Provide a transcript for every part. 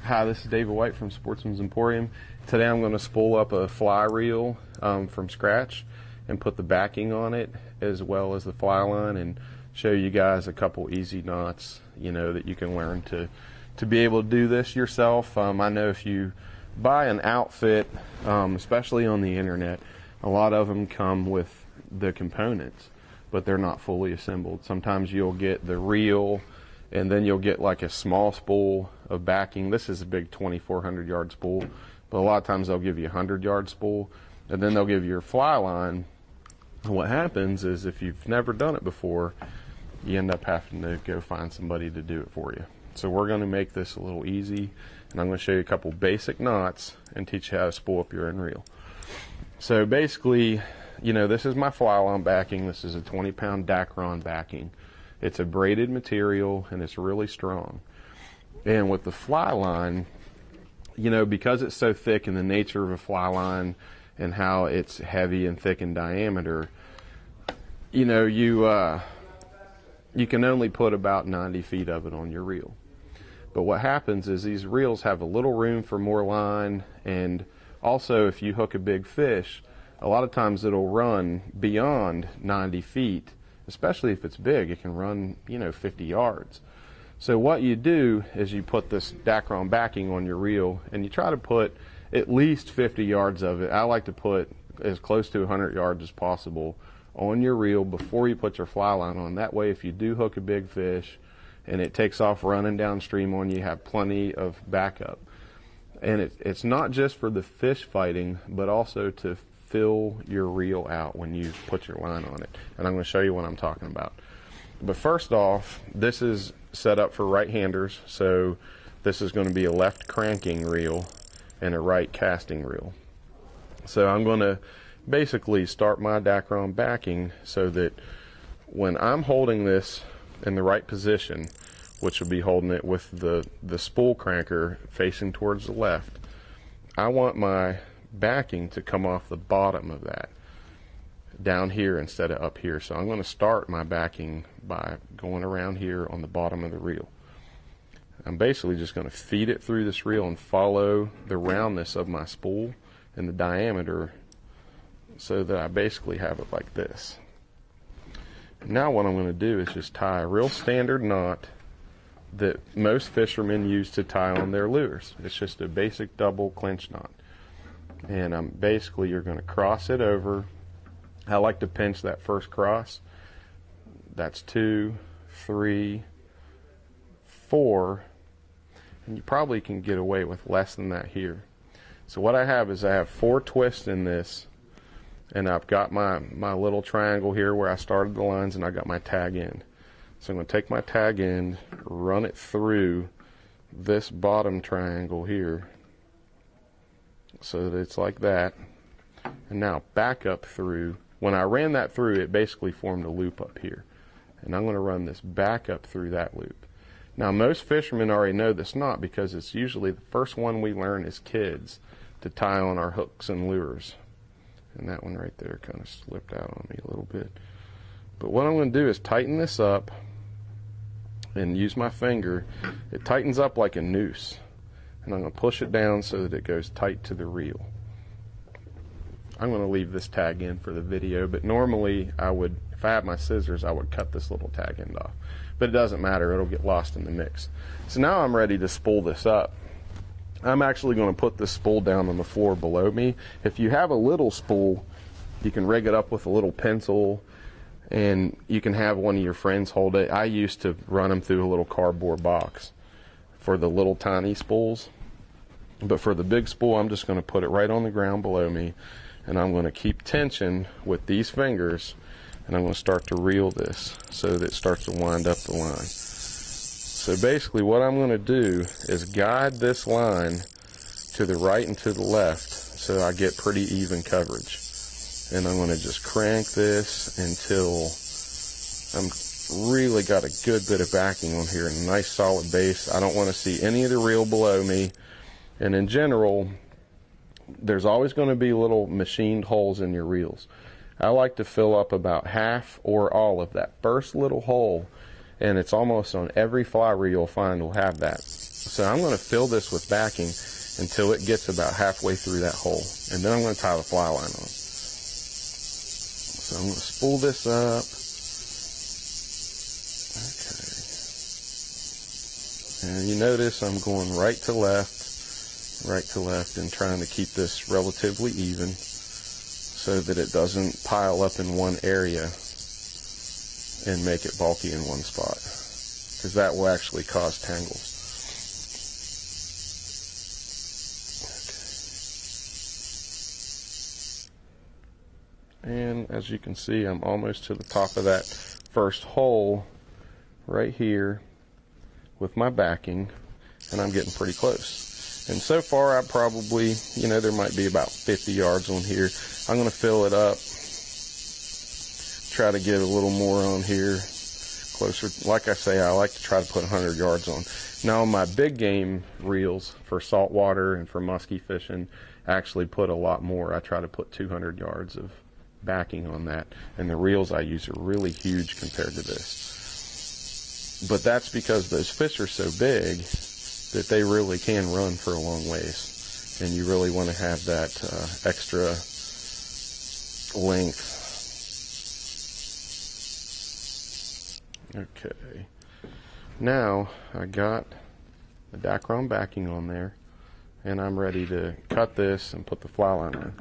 Hi, this is David White from Sportsman's Emporium. Today I'm going to spool up a fly reel from scratch and put the backing on it as well as the fly line and show you guys a couple easy knots, that you can learn to be able to do this yourself. I know if you buy an outfit, especially on the internet, a lot of them come with the components, but they're not fully assembled. Sometimes you'll get the reel and then you'll get like a small spool of backing. This is a big 2,400 yard spool, but a lot of times they'll give you a 100-yard spool, and then they'll give you your fly line. And what happens is if you've never done it before, you end up having to go find somebody to do it for you. So we're going to make this a little easy, and I'm going to show you a couple basic knots and teach you how to spool up your own reel. So basically, this is my fly line backing. This is a 20-pound Dacron backing. It's a braided material and it's really strong. And with the fly line, because it's so thick in the nature of a fly line and how it's heavy and thick in diameter, you can only put about 90 feet of it on your reel. But what happens is these reels have a little room for more line, and also if you hook a big fish, a lot of times it'll run beyond 90 feet. Especially if it's big, it can run, 50 yards. So what you do is you put this Dacron backing on your reel, and you try to put at least 50 yards of it. I like to put as close to 100 yards as possible on your reel before you put your fly line on. That way, if you do hook a big fish and it takes off running downstream on you, you have plenty of backup. And it's not just for the fish fighting, but also to fill your reel out when you put your line on it. And I'm going to show you what I'm talking about. But first off, this is set up for right-handers, so this is going to be a left cranking reel and a right casting reel. So I'm going to basically start my Dacron backing so that when I'm holding this in the right position, which will be holding it with the spool cranker facing towards the left, I want my backing to come off the bottom of that down here instead of up here. So I'm going to start my backing by going around here on the bottom of the reel. I'm basically just going to feed it through this reel and follow the roundness of my spool and the diameter so that I basically have it like this. Now what I'm going to do is just tie a real standard knot that most fishermen use to tie on their lures. It's just a basic double clinch knot. And basically you're going to cross it over. I like to pinch that first cross. That's 2, 3, 4, and you probably can get away with less than that here. So what I have is I have 4 twists in this, and I've got my little triangle here where I started the lines, and I got my tag end. So I'm going to take my tag end, run it through this bottom triangle here, so that it's like that, and now back up through. When I ran that through, it basically formed a loop up here, and I'm going to run this back up through that loop. Now most fishermen already know this knot because it's usually the first one we learn as kids to tie on our hooks and lures, and that one right there kind of slipped out on me a little bit. But what I'm going to do is tighten this up and use my finger. It tightens up like a noose, and I'm going to push it down so that it goes tight to the reel. I'm going to leave this tag in for the video, but normally I would, if I had my scissors, I would cut this little tag end off. But it doesn't matter, it'll get lost in the mix. So now I'm ready to spool this up. I'm actually going to put this spool down on the floor below me. If you have a little spool, you can rig it up with a little pencil, and you can have one of your friends hold it. I used to run them through a little cardboard box for the little tiny spools, but for the big spool I'm just going to put it right on the ground below me, and I'm going to keep tension with these fingers, and I'm going to start to reel this so that it starts to wind up the line. So basically what I'm going to do is guide this line to the right and to the left so I get pretty even coverage, and I'm going to just crank this until I'm really got a good bit of backing on here and a nice solid base. I don't want to see any of the reel below me. And in general, there's always going to be little machined holes in your reels. I like to fill up about half or all of that first little hole and it's almost on every fly reel you'll find will have that. So I'm going to fill this with backing until it gets about halfway through that hole, and then I'm going to tie the fly line on. So I'm going to spool this up. Okay. And you notice I'm going right to left, and trying to keep this relatively even so that it doesn't pile up in one area and make it bulky in one spot, because that will actually cause tangles. And as you can see, I'm almost to the top of that first hole right here with my backing, and I'm getting pretty close. And so far, I probably, there might be about 50 yards on here. I'm going to fill it up, try to get a little more on here, closer. Like I say, I like to try to put 100 yards on. Now, on my big game reels for saltwater and for musky fishing, I actually put a lot more. I try to put 200 yards of backing on that, and the reels I use are really huge compared to this. But that's because those fish are so big that they really can run for a long ways, and you really want to have that extra length. Okay, now I got the Dacron backing on there, and I'm ready to cut this and put the fly line in.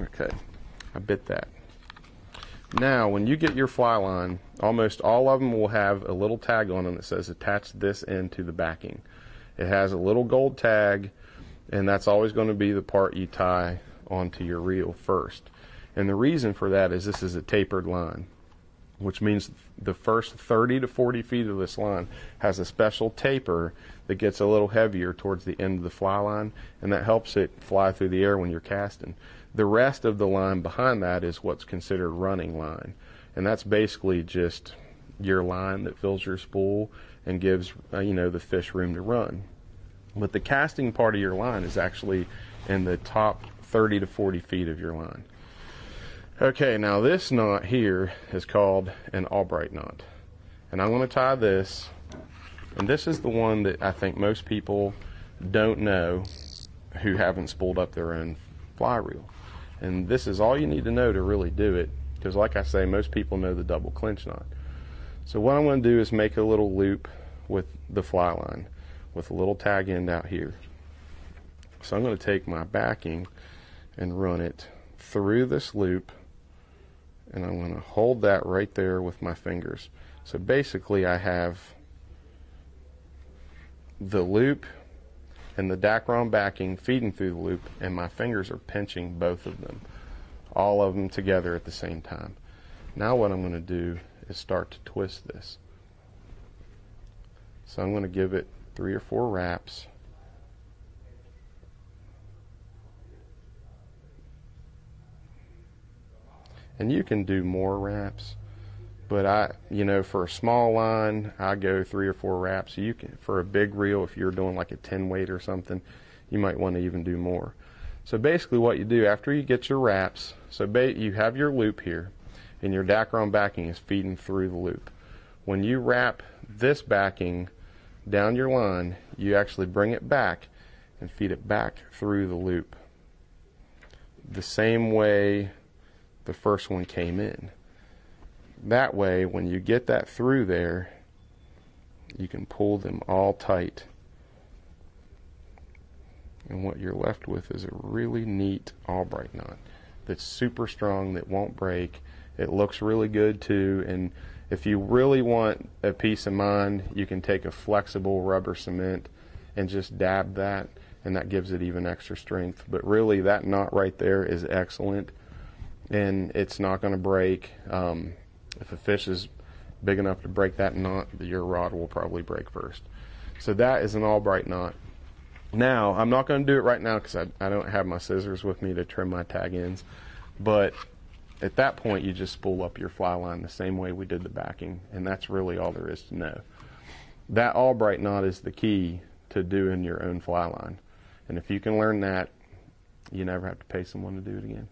Okay, I bit that. Now, when you get your fly line, almost all of them will have a little tag on them that says attach this end to the backing. It has a little gold tag, and that's always going to be the part you tie onto your reel first. And the reason for that is this is a tapered line, which means the first 30 to 40 feet of this line has a special taper that gets a little heavier towards the end of the fly line, and that helps it fly through the air when you're casting. The rest of the line behind that is what's considered running line, and that's basically just your line that fills your spool and gives the fish room to run. But the casting part of your line is actually in the top 30 to 40 feet of your line. Okay, now this knot here is called an Albright knot, and I'm going to tie this, and this is the one that I think most people don't know who haven't spooled up their own fly reel. And this is all you need to know to really do it, because like I say, most people know the double clinch knot. So what I'm going to do is make a little loop with the fly line with a little tag end out here. So I'm going to take my backing and run it through this loop, and I'm going to hold that right there with my fingers. So basically I have the loop and the Dacron backing feeding through the loop, and my fingers are pinching both of them, all of them together at the same time. Now what I'm going to do is start to twist this. So I'm going to give it 3 or 4 wraps. And you can do more wraps, but for a small line, I go 3 or 4 wraps. You can, for a big reel, if you're doing like a 10 weight or something, you might want to even do more. So basically what you do after you get your wraps, you have your loop here, and your Dacron backing is feeding through the loop. When you wrap this backing down your line, you actually bring it back and feed it back through the loop, the same way the first one came in. That way, when you get that through there, you can pull them all tight. And what you're left with is a really neat Albright knot that's super strong, that won't break. It looks really good too, and if you really want a peace of mind, you can take a flexible rubber cement and just dab that, and that gives it even extra strength. But really, that knot right there is excellent, and it's not going to break. If a fish is big enough to break that knot, your rod will probably break first. So that is an Albright knot. Now, I'm not going to do it right now because I don't have my scissors with me to trim my tag ends, but at that point you just spool up your fly line the same way we did the backing, and that's really all there is to know. That Albright knot is the key to doing your own fly line, and if you can learn that, you never have to pay someone to do it again.